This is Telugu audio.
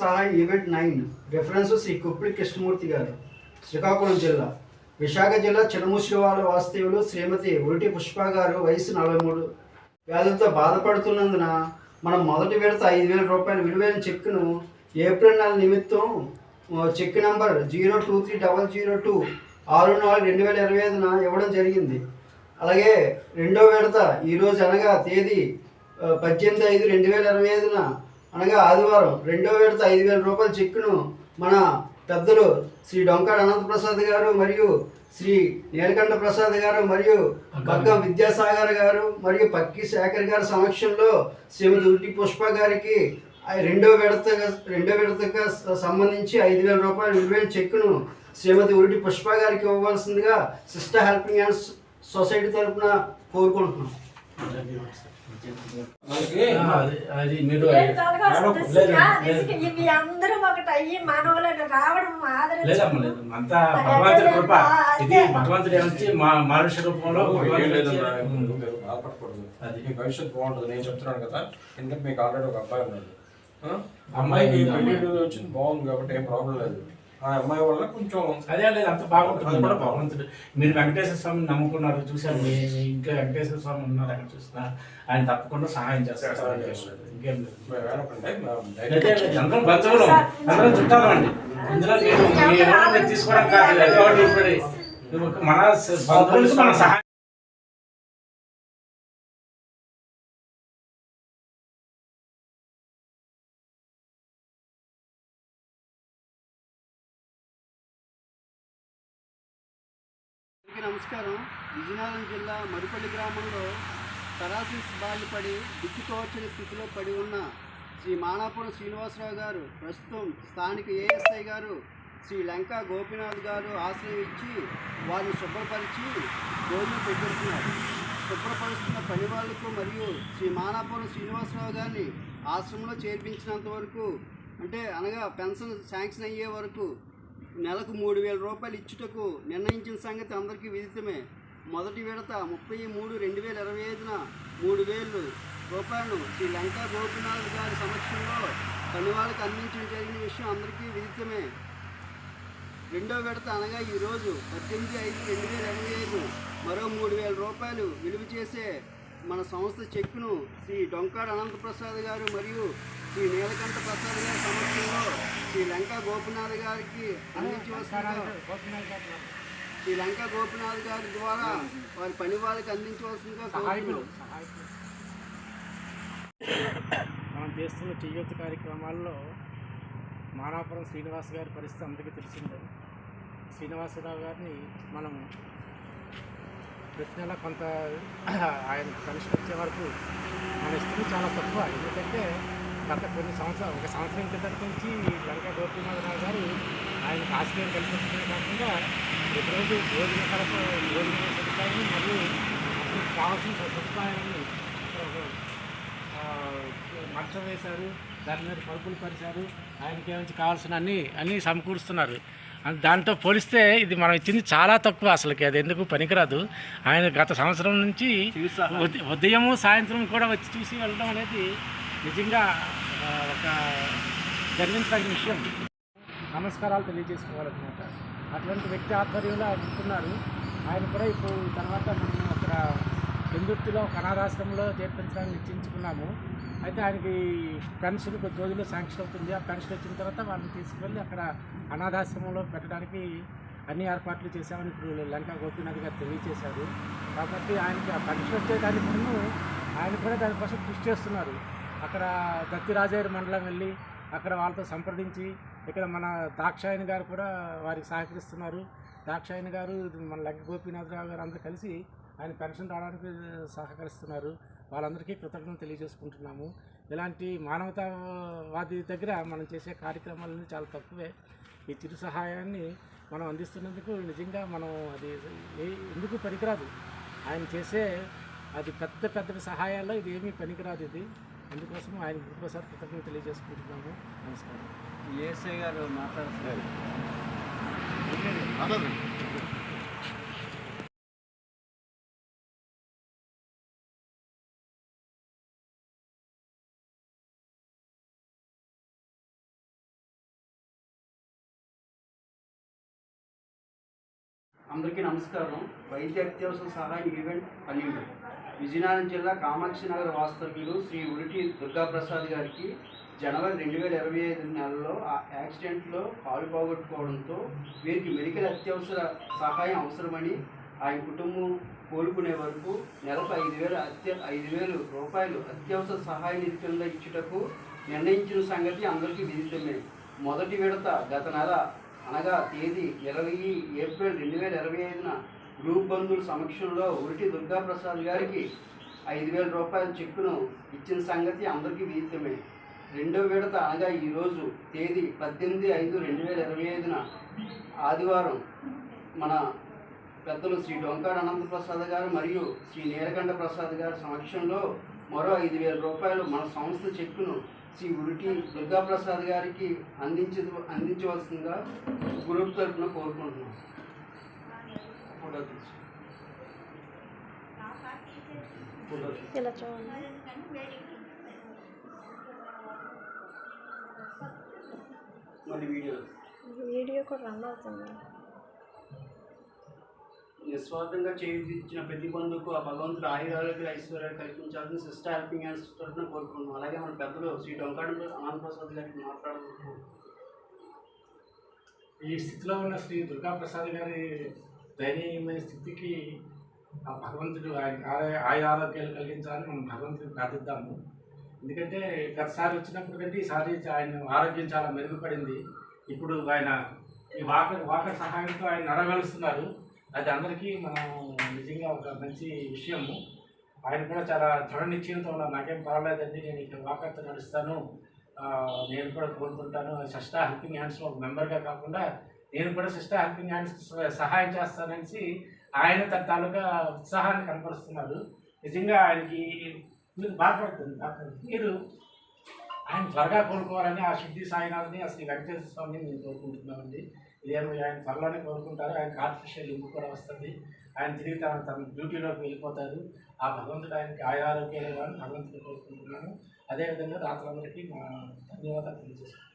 సహాయ ఈవెంట్ 9 రెఫరెన్స్ శ్రీ కుప్పిడి కృష్ణమూర్తి గారు, శ్రీకాకుళం జిల్లా. విశాఖ జిల్లా చినముసిరివాడ వాస్తవ్యులు శ్రీమతి ఉరిటి పుష్ప గారు, వయసు 43, వ్యాధులతో బాధపడుతున్నందున మనం మొదటి విడత 5,000 రూపాయల విలువైన చెక్కును ఏప్రిల్ నెల నిమిత్తం చెక్ నంబర్ 023002 6/4/2025న ఇవ్వడం జరిగింది. అలాగే రెండో విడత ఈరోజు అనగా తేదీ 18/5/2025న అనగా ఆదివారం రెండో విడత 5,000 రూపాయల చెక్కును మన పెద్దలు శ్రీ డొంకాడ అనంతప్రసాద్ గారు మరియు శ్రీ నీలకంఠ ప్రసాద్ గారు మరియు బగ్గం విద్యాసాగర్ గారు మరియు పక్కి శేఖర్ గారి సమక్షంలో శ్రీమతి ఉరిటి పుష్ప గారికి రెండో విడతగా సంబంధించి 5,000 రూపాయల విలువైన చెక్కును శ్రీమతి ఉరిటి పుష్ప గారికి ఇవ్వవలసిందిగా సిస్టర్ హెల్పింగ్ హ్యాండ్స్ సొసైటీ తరఫున కోరుకుంటున్నాం. అందరూ ఒకటి అయ్యి మానవులను రావడం అంతా భగవంతుడి కృప. ఇది భగవంతుడు ఏమొచ్చి మనుష్య రూపంలో బాధపడకూడదు. అది మీ భవిష్యత్తు బాగుంటుంది. నేను చెప్తున్నాను కదా, ఎందుకంటే మీకు ఆల్రెడీ ఒక అబ్బాయి ఉన్నాడు. అమ్మాయికి పెళ్లి వచ్చింది బాగుంది కాబట్టి ఏం ప్రాబ్లం లేదు. ఆ అమ్మాయి వల్ల కొంచెం అదే లేదు, అంత బాగుంటుంది కూడా భగవంతుడు. మీరు వెంకటేశ్వర స్వామిని నమ్ముకున్నారు, చూశాను. మీ ఇంట్లో వెంకటేశ్వర స్వామి ఉన్నారు, అక్కడ చూసిన ఆయన తప్పకుండా సహాయం చేస్తారు. ఇంకేం లేదు, అందరం బంధువులు, అందరం చుట్టాలు అండి. ఇందులో మీరు తీసుకోవడం కాదు, మన బంధువులకు మన సహాయం. నమస్కారం. విజయనగరం జిల్లా మరిపల్లి గ్రామంలో పెరాసిస్ బారిన పడి దిక్కుతోచని స్థితిలో పడి ఉన్న శ్రీ మానాపురం శ్రీనివాసరావు గారు ప్రస్తుతం స్థానిక ఏఎస్ఐ గారు శ్రీ లంకా గోపీనాథ్ గారు ఆశ్రయం ఇచ్చి వారిని శుభ్రపరిచి భోజనం పెట్టిస్తున్నారు. శుభ్రపరుస్తున్న పని వాళ్లకు మరియు శ్రీ మానాపురం శ్రీనివాసరావు గారిని ఆశ్రమంలో చేర్పించినంత వరకు, అనగా పెన్షన్ శాంక్షన్ అయ్యే వరకు నెలకు 3,000 రూపాయలు ఇచ్చుటకు నిర్ణయించిన సంగతి అందరికీ విదితమే. మొదటి విడత 30/3/2025న 3,000 రూపాయలను శ్రీ లంకా గోపీనాథ్ గారి సమక్షంలో పనివాళ్ళకి అందించడం జరిగిన విషయం అందరికీ విదితమే. రెండో విడత అనగా ఈరోజు 18/5/2025 మరో 3,000 రూపాయలు విలువ చేసే మన సంస్థ చెక్కును శ్రీ డొంకాడ అనంతప్రసాద్ గారు మరియు శ్రీ నీలకంఠ ప్రసాద్ గారి సమక్షంలో శ్రీ లంకా గోపీనాథ్ గారికి అందించవలసిందిగా శ్రీ లంకా గోపీనాథ్ గారి ద్వారా వారి పని వాళ్ళకి అందించవలసిందిగా మనం చేస్తున్న చెయ్యొత్తు కార్యక్రమాల్లో మానాపురం శ్రీనివాస్ గారి పరిస్థితి అందరికీ తెలిసిందే. శ్రీనివాసరావు గారిని మనం ప్రతి నెల కొంత ఆయన కనిష్ట వచ్చే వరకు మన ఇస్తుంది చాలా తక్కువ. ఎందుకంటే గత కొన్ని సంవత్సరాలు, ఒక సంవత్సరం క్రితం నుంచి లంకా గోపీనాథరావు గారు ఆయనకు ఆశ్రయం కల్పించడమే కాకుండా ప్రతిరోజు భోజన సదుపాయాన్ని మరియు కావాల్సిన సదుపాయాన్ని మంచం వేశారు, దాని మీద పరుపులు పరిచారు, ఆయనకి ఏమైనా కావాల్సిన అన్నీ సమకూరుస్తున్నారు. దాంతో పోలిస్తే ఇది మనం ఇచ్చింది చాలా తక్కువ. అసలుకి అది ఎందుకు పనికిరాదు. ఆయన గత సంవత్సరం నుంచి ఉదయము సాయంత్రం కూడా వచ్చి చూసి వెళ్ళడం అనేది నిజంగా ఒక గర్వించదగిన విషయం. నమస్కారాలు తెలియజేసుకోవాలన్నమాట. అటువంటి వ్యక్తి ఆధ్వర్యంలో ఆయన ఉంటున్నారు. ఆయన కూడా ఇప్పుడు తర్వాత మనం అక్కడ పెందుర్తిలో ఒక అనాథాశ్రమంలో చేర్పించడానికి నిశ్చయించుకున్నాము. అయితే ఆయనకి పెన్షన్ కొద్ది రోజుల్లో శాంక్షన్ అవుతుంది. ఆ పెన్షన్ వచ్చిన తర్వాత వాళ్ళని తీసుకువెళ్ళి అక్కడ అనాథాశ్రమంలో పెట్టడానికి అన్ని ఏర్పాట్లు చేశామని ఇప్పుడు లంకా గోపీనాథ్ గారు తెలియజేశారు. కాబట్టి ఆయనకి ఆ పెన్షన్ వచ్చేదానికి ముందు ఆయన కూడా దానికోసం కృషి చేస్తున్నారు. అక్కడ దత్తిరాజేరు మండలం వెళ్ళి అక్కడ వాళ్ళతో సంప్రదించి ఇక్కడ మన దాక్షాయని గారు కూడా వారికి సహకరిస్తున్నారు. దాక్షాయని గారు మన లంక గోపీనాథరావు గారు అందరూ కలిసి ఆయన పెన్షన్ రావడానికి సహకరిస్తున్నారు. వాళ్ళందరికీ కృతజ్ఞతలు తెలియజేసుకుంటున్నాము. ఇలాంటి మానవతావాది దగ్గర మనం చేసే కార్యక్రమాలన్నీ చాలా తక్కువే. ఈ చిరు సహాయాన్ని మనం అందిస్తున్నందుకు నిజంగా మనం అది ఎందుకు పనికిరాదు. ఆయన చేసే అది పెద్ద సహాయాల్లో ఇది ఏమీ పనికిరాదు. ఇది అందుకోసం ఆయన ఇంకోసారి కృతజ్ఞతలు తెలియజేసుకుంటున్నాము. నమస్కారం. ఏఎస్ఐ గారు మాట్లాడుతున్నారు. అందరికీ నమస్కారం. వైద్య అత్యవసర సహాయం ఈవెంట్ 12 విజయనగరం జిల్లా కామాక్షి నగర వాస్తవ్యులు శ్రీ ఉరిటి దుర్గాప్రసాద్ గారికి జనవరి 2025 నెలలో యాక్సిడెంట్లో కాలు పోగొట్టుకోవడంతో వీరికి మెడికల్ అత్యవసర సహాయం అవసరమని ఆయన కుటుంబం కోలుకునే వరకు నెలకు 5,000 రూపాయలు అత్యవసర సహాయ నిధి కింద ఇచ్చుటకు నిర్ణయించిన సంగతి అందరికీ విదితమే. మొదటి విడత గత నెల అనగా తేదీ 20 ఏప్రిల్ 2025న గ్రూప్ బంధువుల సమక్షంలో ఉరిటి దుర్గాప్రసాద్ గారికి 5,000 రూపాయల చెక్కును ఇచ్చిన సంగతి అందరికీ విదితమే. రెండో విడత అనగా ఈరోజు తేదీ 18/5/2025న ఆదివారం మన పెద్దలు శ్రీ డొంకాడ అనంతప్రసాద్ గారు మరియు శ్రీ నీలకంఠ ప్రసాద్ గారి సమక్షంలో మరో 5,000 రూపాయలు మన సంస్థ చెక్కును శ్రీ ఉరిటి దుర్గాప్రసాద్ గారికి అందించవలసిందిగా గ్రూప్ తరఫున కోరుకుంటున్నాం. ఇలా చూడండి. మళ్ళీ వీడియో కూడా రన్ అవుతుంది. నిస్వార్థంగా చేయించిన ప్రతి బంధువుకు ఆ భగవంతుడు ఆయురారోగ్య ఐశ్వర్యాలు కల్పించాలని సిస్టర్ హెల్పింగ్ హ్యాండ్స్ తరఫున కోరుకుంటున్నాం. అలాగే మన పెద్దలు శ్రీ డొంకాడ అనంతప్రసాద్ గారికి మాట్లాడుకుంటున్నాం. ఈ స్థితిలో ఉన్న శ్రీ దుర్గాప్రసాద్ గారి దయనీయమైన స్థితికి ఆ భగవంతుడు ఆయన ఆరోగ్యాలు కలిగించాలని మనం భగవంతుడిని ప్రార్థిద్దాము. ఎందుకంటే గతసారి వచ్చినప్పుడు కంటే ఈసారి ఆయన ఆరోగ్యం చాలా మెరుగుపడింది. ఇప్పుడు ఆయన ఈ వాకర్ సహాయంతో ఆయన నడగలుస్తున్నారు. అది అందరికీ మనం నిజంగా ఒక మంచి విషయము. ఆయన కూడా చాలా దృఢ నిశ్చయంతో ఉన్నారు. నాకేం పర్వాలేదండి, నేను ఇక్కడ వాకర్తో నడుస్తాను, నేను కూడా కోరుకుంటాను, సిస్టర్ హెల్పింగ్ హ్యాండ్స్లో ఒక మెంబర్గా కాకుండా నేను కూడా సిస్టర్ హెల్పింగ్ హ్యాండ్స్ సహాయం చేస్తానని ఆయన తన తాలూకా ఉత్సాహాన్ని కనపరుస్తున్నారు. నిజంగా ఆయనకి మీరు బాధపడుతుంది. మీరు ఆయన త్వరగా కోరుకోవాలని ఆ సిద్ధి సాయినాథ్ని శ్రీ వెంకటేశ్వర స్వామిని నేను కోరుకుంటున్నామండి. ఇదేమో ఆయన త్వరలోనే కోరుకుంటారు. ఆయనకు ఆర్టిఫిషియల్ లింక్ కూడా వస్తుంది. ఆయన తిరిగి తన డ్యూటీలోకి వెళ్ళిపోతారు. ఆ భగవంతుడు ఆయనకి ఆరోగ్యాలు కానీ భగవంతుడు కోరుకుంటున్నాను. అదేవిధంగా రాత్రులందరికీ మా ధన్యవాదాలు తెలియజేస్తాను.